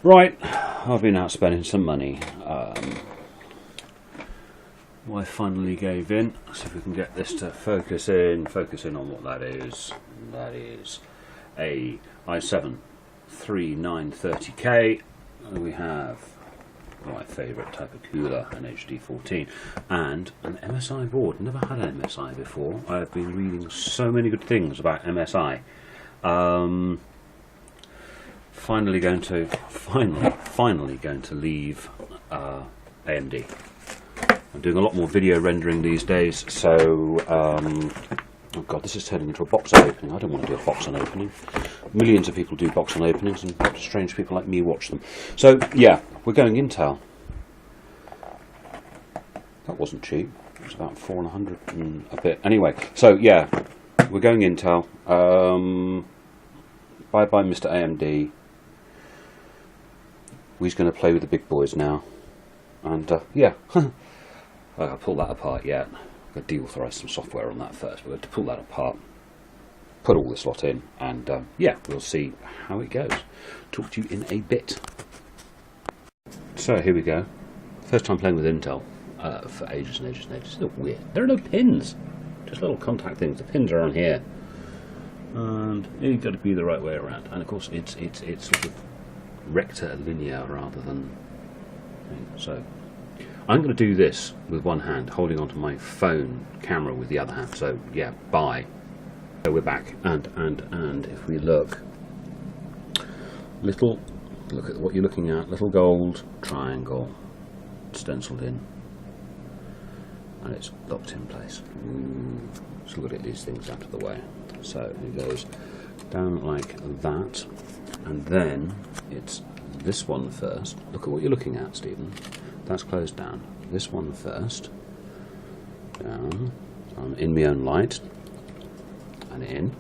Right, I've been out spending some money. I finally gave in. See if we can get this to focus in on what that is. That is a i73930K. We have my favourite type of cooler, an HD14, and an MSI board. Never had an MSI before. I've been reading so many good things about MSI. Finally going to leave AMD. I'm doing a lot more video rendering these days, so oh god, this is turning into a box opening. I don't want to do a box opening. Millions of people do box openings, and strange people like me watch them. So yeah, we're going Intel. That wasn't cheap. It was about 400 and a bit. Anyway, so yeah, we're going Intel. Bye bye, Mr. AMD. We're going to play with the big boys now, and yeah, I'll pull that apart yet. I've got to deauthorize some software on that first. We're going to pull that apart, put all this lot in, and yeah, we'll see how it goes. Talk to you in a bit. So here we go. First time playing with Intel for ages and ages and ages. It's a little weird. There are no pins, just little contact things. The pins are on here, and you've got to be the right way around. And of course, it's sort of rectilinear rather than. So I'm going to do this with one hand, holding onto my phone camera with the other hand. So yeah, bye. So we're back, and if we look at what you're looking at. Little gold triangle stenciled in, and it's locked in place. So we'll get these things out of the way. So it goes down like that, and then it's this one first. Look at what you're looking at, Stephen. That's closed down. This one first. Down. I'm in my own light. And in.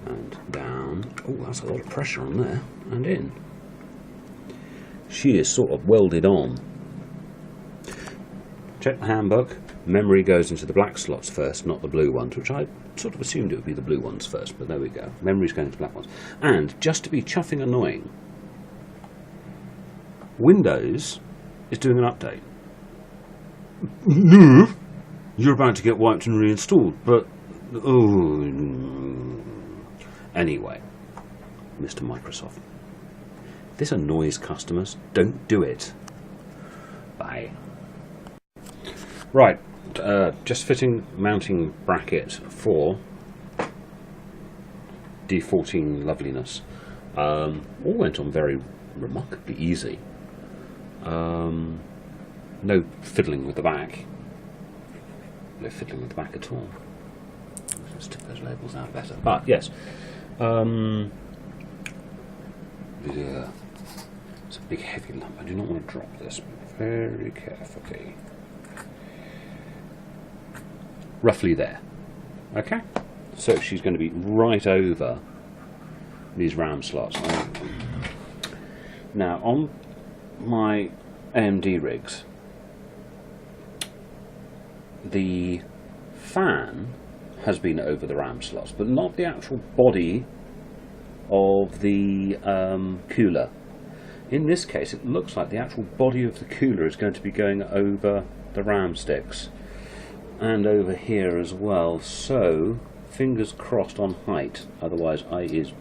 And down. Oh, that's a lot of pressure on there. And in. She is sort of welded on. Check the handbook. Memory goes into the black slots first, not the blue ones, which I sort of assumed it would be the blue ones first, but there we go. Memory's going to black ones. And just to be chuffing annoying, Windows is doing an update. No, you're about to get wiped and reinstalled, but oh. Anyway, Mr. Microsoft, if this annoys customers, don't do it. Bye. Right, just fitting mounting bracket for D14 loveliness. All went on very remarkably easy. No fiddling with the back. No fiddling with the back at all. Let's stick those labels out better. But yes, yeah, it's a big heavy lump. I do not want to drop this very carefully. Roughly there. Okay, so she's going to be right over these RAM slots. Now on my AMD rigs, the fan has been over the RAM slots, but not the actual body of the cooler. In this case, it looks like the actual body of the cooler is going to be going over the RAM sticks and over here as well. So fingers crossed on height. Otherwise, I is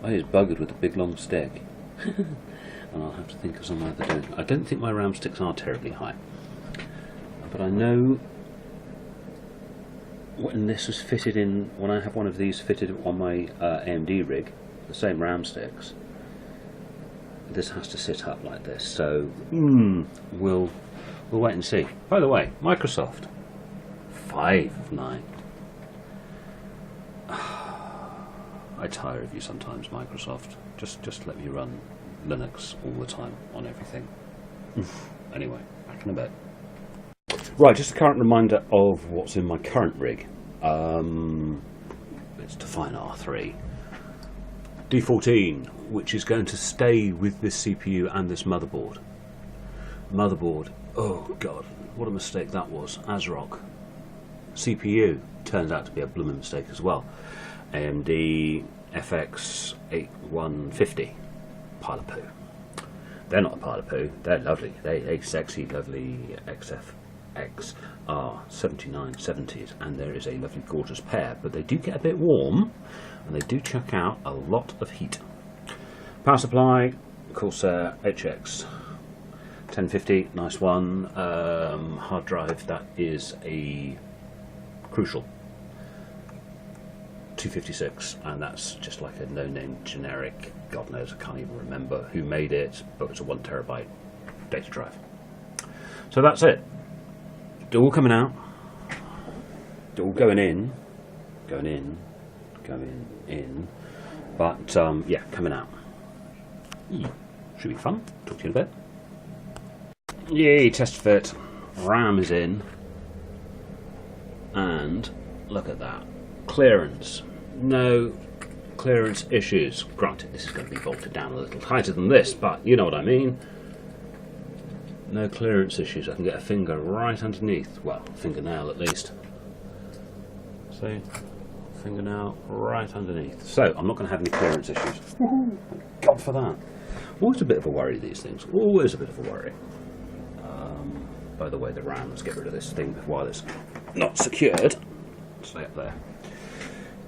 buggered with a big long stick. And I'll have to think of some other doing. I don't think my RAM sticks are terribly high, but I know when this was fitted in, when I have one of these fitted on my AMD rig, the same RAM sticks, this has to sit up like this. So we'll wait and see. By the way, Microsoft 5 of 9. I tire of you sometimes, Microsoft. Just let me run Linux all the time on everything. Anyway, back in a bit. Right, just a current reminder of what's in my current rig. It's Define R3 D14, which is going to stay with this CPU and this motherboard. Oh god, what a mistake that was. ASRock CPU turns out to be a blooming mistake as well. AMD FX 8150 pile of poo. They're not a pile of poo. They're lovely. They're sexy, lovely XR7970s, and there is a lovely, gorgeous pair. But they do get a bit warm, and they do chuck out a lot of heat. Power supply, Corsair HX 1050, nice one. Hard drive, that is a Crucial 256, and that's just like a no-name generic, God knows, I can't even remember who made it, but it's a 1 terabyte data drive. So that's it. They're all coming out. They're all going in. But yeah, coming out. Should be fun. Talk to you in a bit. Yay, test fit. RAM is in. And look at that. Clearance. No clearance issues. Granted, this is going to be bolted down a little tighter than this, but you know what I mean. No clearance issues. I can get a finger right underneath. Well, fingernail at least. See? Fingernail right underneath. So, I'm not going to have any clearance issues. Woohoo! God for that. Always a bit of a worry, these things. Always a bit of a worry. By the way, the RAM, let's get rid of this thing while it's not secured. Stay up there.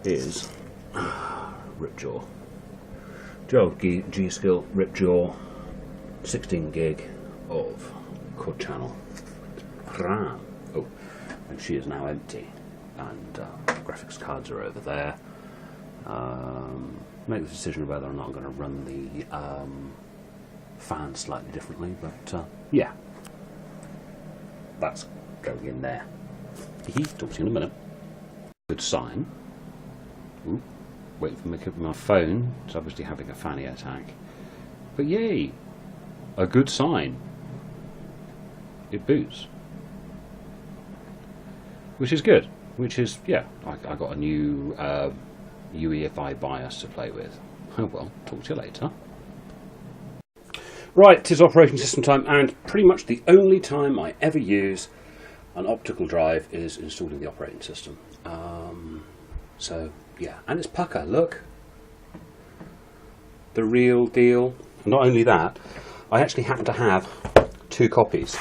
Is Ripjaw. Joe G-Skill Ripjaw, 16 gig of quad channel RAM. Oh, and she is now empty, and graphics cards are over there. Make the decision whether or not I'm going to run the fan slightly differently, but yeah, that's going in there. Talk to you in a minute. Good sign. Ooh, waiting for me to my phone. It's obviously having a fanny attack. But yay! A good sign. It boots. Which is good. Which is, yeah, I got a new UEFI BIOS to play with. Oh well, talk to you later. Right, 'tis operating system time, and pretty much the only time I ever use an optical drive is installing the operating system. So yeah, and it's pucker, look. The real deal. Not only that, I actually happen to have 2 copies.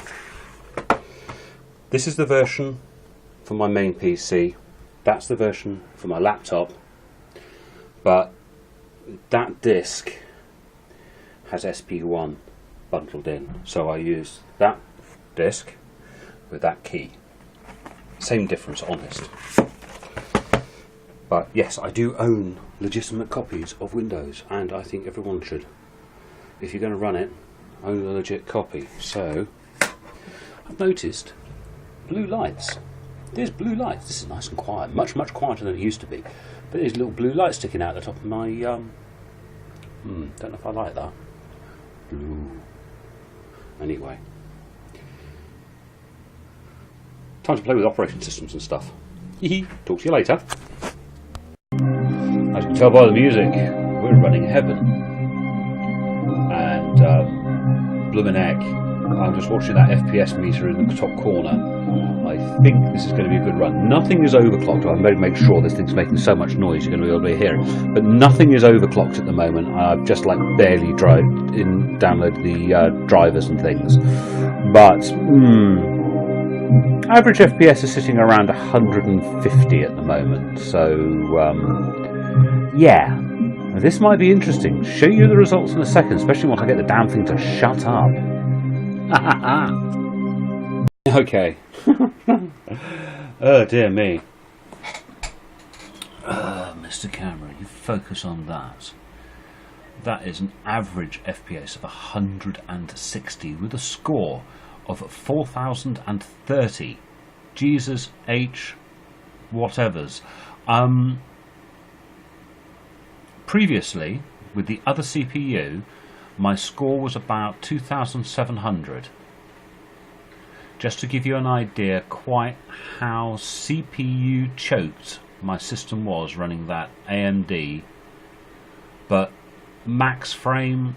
This is the version for my main PC. That's the version for my laptop. But that disc has SP1 bundled in, so I use that disc with that key. Same difference, honest. But yes, I do own legitimate copies of Windows, and I think everyone should. If you're going to run it, own a legit copy. So I've noticed blue lights. There's blue lights. This is nice and quiet, much quieter than it used to be. But there's little blue lights sticking out the top of my don't know if I like that. Blue. Anyway, time to play with operating systems and stuff. Talk to you later. As you can tell by the music, we're running Heaven. And bloomin' heck, I'm just watching that FPS meter in the top corner. I think this is going to be a good run. Nothing is overclocked. I've made to make sure this thing's making so much noise you're going to be able to hear it. But nothing is overclocked at the moment. I've just like barely downloaded the drivers and things. But average FPS is sitting around 150 at the moment. So yeah, this might be interesting. Show you the results in a second, especially once I get the damn thing to shut up. Okay. Oh dear me. Mr. Camera, you focus on that. That is an average FPS of 160 with a score of 4030. Jesus H whatevers. Previously, with the other CPU, my score was about 2700. Just to give you an idea quite how CPU choked my system was running that AMD, but max frame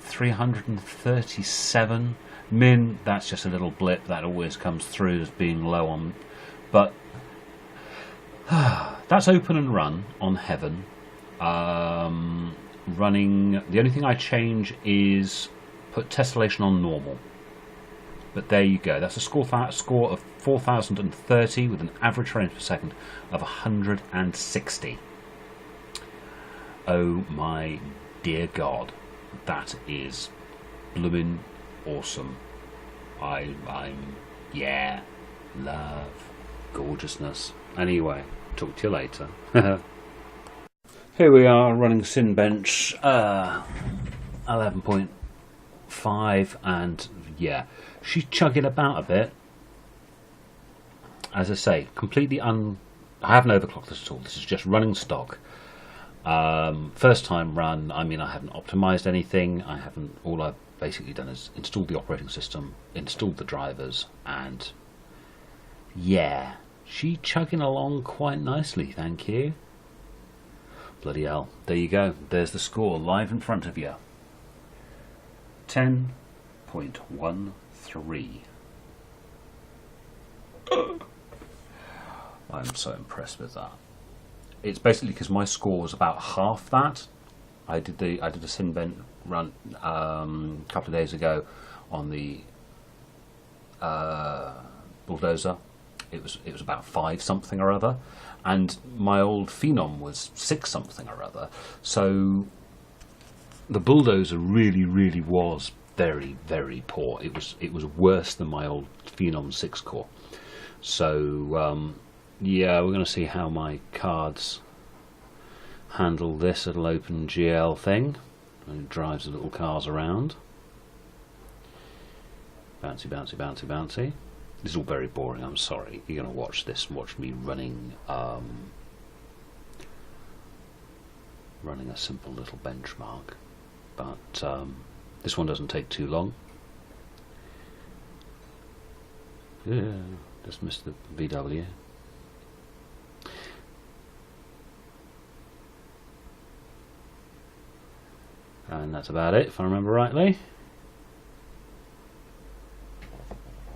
337, min, that's just a little blip that always comes through as being low on, but that's open and run on Heaven. running. The only thing I change is put tessellation on normal. But there you go. That's a score of 4,030 with an average frames per second of 160. Oh my dear God, that is bloomin' awesome. I'm yeah, love, gorgeousness. Anyway, talk to you later. Here we are running Cinebench 11.5, and yeah, she's chugging about a bit. As I say, completely I haven't overclocked this at all. This is just running stock. First time run. I mean, I haven't optimized anything. All I've basically done is installed the operating system, installed the drivers, and yeah, she's chugging along quite nicely, thank you. Bloody hell. There you go. There's the score live in front of you. 10.13. I'm so impressed with that. It's basically because my score was about half that. I did a Cinebench run a couple of days ago on the bulldozer. It was about 5 something or other, and my old Phenom was 6 something or other. So the bulldozer really was very, very poor. It was worse than my old Phenom 6 core. So yeah, we're going to see how my cards handle this little open GL thing. And it drives the little cars around. Bouncy, bouncy, bouncy, bouncy. This is all very boring, I'm sorry. You're going to watch this, watch me running running a simple little benchmark. But this one doesn't take too long. Yeah, just missed the VW. And that's about it, if I remember rightly.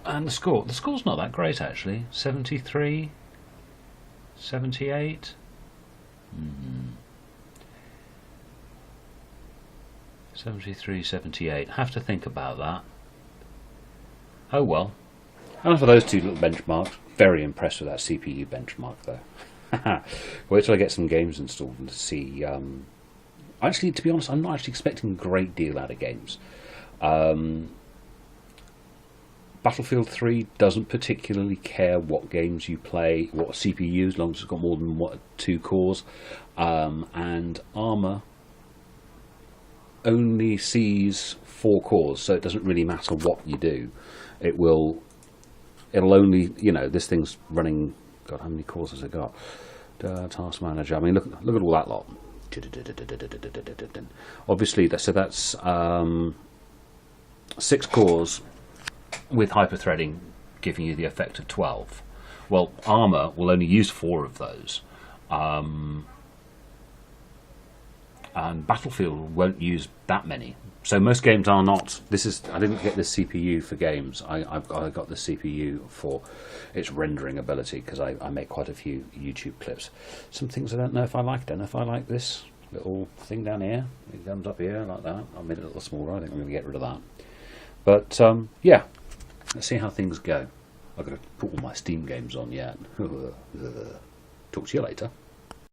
And the score's not that great actually. 73, 78. 73, 78. Have to think about that. Oh well. And for those two little benchmarks, very impressed with that CPU benchmark though. Wait till I get some games installed and to see. Actually, to be honest, I'm not actually expecting a great deal out of games. Battlefield 3 doesn't particularly care what games you play, what CPU, as long as it's got more than 2 cores. And Armour only sees 4 cores, so it doesn't really matter what you do. It'll only, this thing's running. God, how many cores has it got? Task Manager. I mean, look at all that lot. Obviously, that's 6 cores with hyperthreading, giving you the effect of 12. Well, Armour will only use 4 of those, and Battlefield won't use that many. So most games are not. I didn't get this CPU for games. I got the CPU for its rendering ability because I make quite a few YouTube clips. Some things I don't know if I like. Don't know if I like this little thing down here. It comes up here like that. I made it a little smaller. I think I'm going to get rid of that. But yeah, let's see how things go. I've got to put all my Steam games on yet. Talk to you later.